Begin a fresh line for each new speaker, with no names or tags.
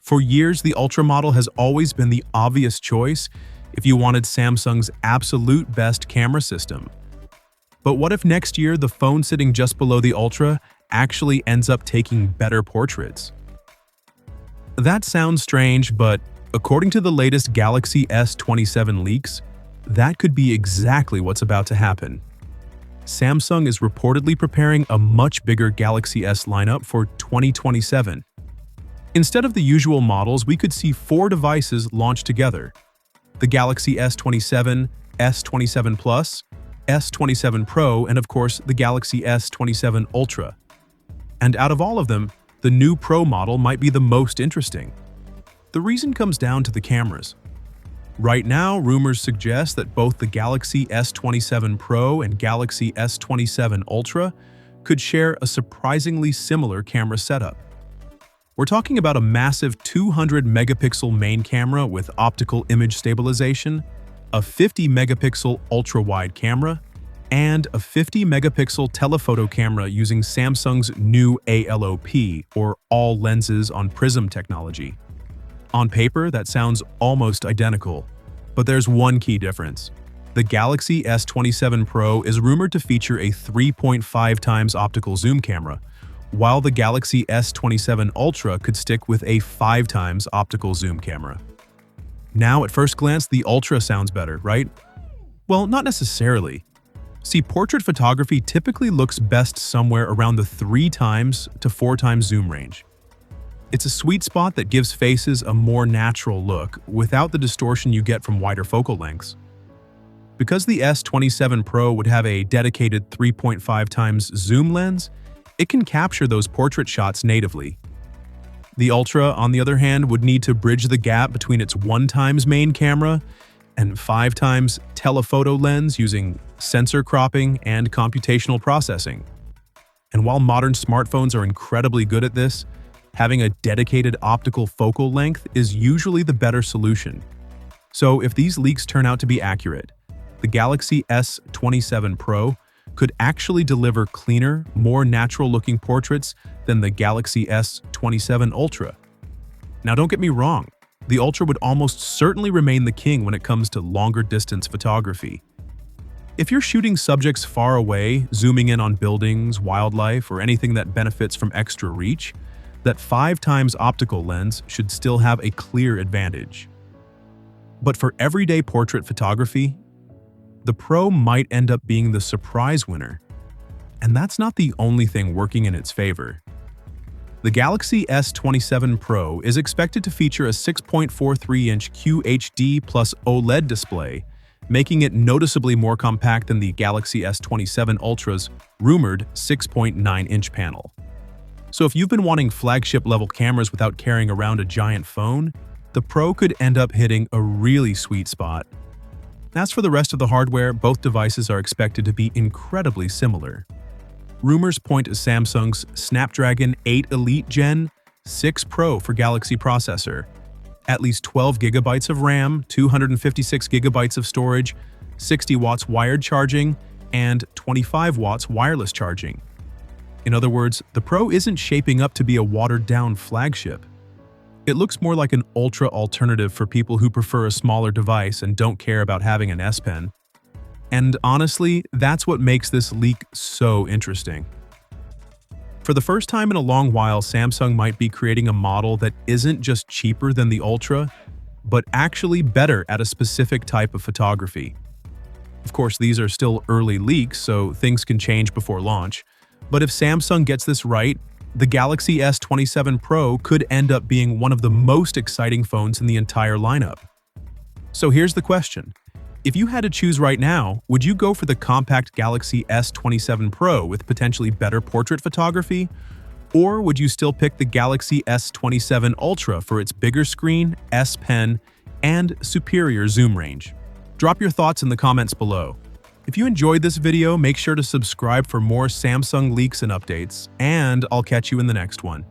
For years, the Ultra model has always been the obvious choice if you wanted Samsung's absolute best camera system. But what if next year the phone sitting just below the Ultra actually ends up taking better portraits? That sounds strange, but according to the latest Galaxy S27 leaks, that could be exactly what's about to happen. Samsung is reportedly preparing a much bigger Galaxy S lineup for 2027. Instead of the usual models, we could see 4 devices launched together: the Galaxy S27, S27 Plus, S27 Pro, and of course the Galaxy S27 Ultra. And out of all of them, the new Pro model might be the most interesting. The reason comes down to the cameras. Right now, rumors suggest that both the Galaxy S27 Pro and Galaxy S27 Ultra could share a surprisingly similar camera setup. We're talking about a massive 200-megapixel main camera with optical image stabilization, a 50-megapixel ultra-wide camera, and a 50-megapixel telephoto camera using Samsung's new ALOP, or All Lenses on Prism technology. On paper, that sounds almost identical, but there's one key difference. The Galaxy S27 Pro is rumored to feature a 3.5 times optical zoom camera, while the Galaxy S27 Ultra could stick with a 5 times optical zoom camera. Now, at first glance, the Ultra sounds better, right? Well, not necessarily. See, portrait photography typically looks best somewhere around the 3 times to 4 times zoom range. It's a sweet spot that gives faces a more natural look without the distortion you get from wider focal lengths. Because the S27 Pro would have a dedicated 3.5 times zoom lens, it can capture those portrait shots natively. The Ultra, on the other hand, would need to bridge the gap between its 1 times main camera and 5 times telephoto lens using sensor cropping and computational processing. And while modern smartphones are incredibly good at this, having a dedicated optical focal length is usually the better solution. So if these leaks turn out to be accurate, the Galaxy S27 Pro could actually deliver cleaner, more natural-looking portraits than the Galaxy S27 Ultra. Now don't get me wrong, the Ultra would almost certainly remain the king when it comes to longer-distance photography. If you're shooting subjects far away, zooming in on buildings, wildlife, or anything that benefits from extra reach, that 5 times optical lens should still have a clear advantage. But for everyday portrait photography, the Pro might end up being the surprise winner. And that's not the only thing working in its favor. The Galaxy S27 Pro is expected to feature a 6.43-inch QHD plus OLED display, making it noticeably more compact than the Galaxy S27 Ultra's rumored 6.9-inch panel. So if you've been wanting flagship-level cameras without carrying around a giant phone, the Pro could end up hitting a really sweet spot. As for the rest of the hardware, both devices are expected to be incredibly similar. Rumors point to Samsung's Snapdragon 8 Elite Gen 6 Pro for Galaxy processor, at least 12 GB of RAM, 256 GB of storage, 60 watts wired charging, and 25 watts wireless charging. In other words, the Pro isn't shaping up to be a watered-down flagship. It looks more like an Ultra alternative for people who prefer a smaller device and don't care about having an S Pen. And honestly, that's what makes this leak so interesting. For the first time in a long while, Samsung might be creating a model that isn't just cheaper than the Ultra, but actually better at a specific type of photography. Of course, these are still early leaks, so things can change before launch. But if Samsung gets this right, the Galaxy S27 Pro could end up being one of the most exciting phones in the entire lineup. So here's the question. If you had to choose right now, would you go for the compact Galaxy S27 Pro with potentially better portrait photography? Or would you still pick the Galaxy S27 Ultra for its bigger screen, S Pen, and superior zoom range? Drop your thoughts in the comments below. If you enjoyed this video, make sure to subscribe for more Samsung leaks and updates, and I'll catch you in the next one.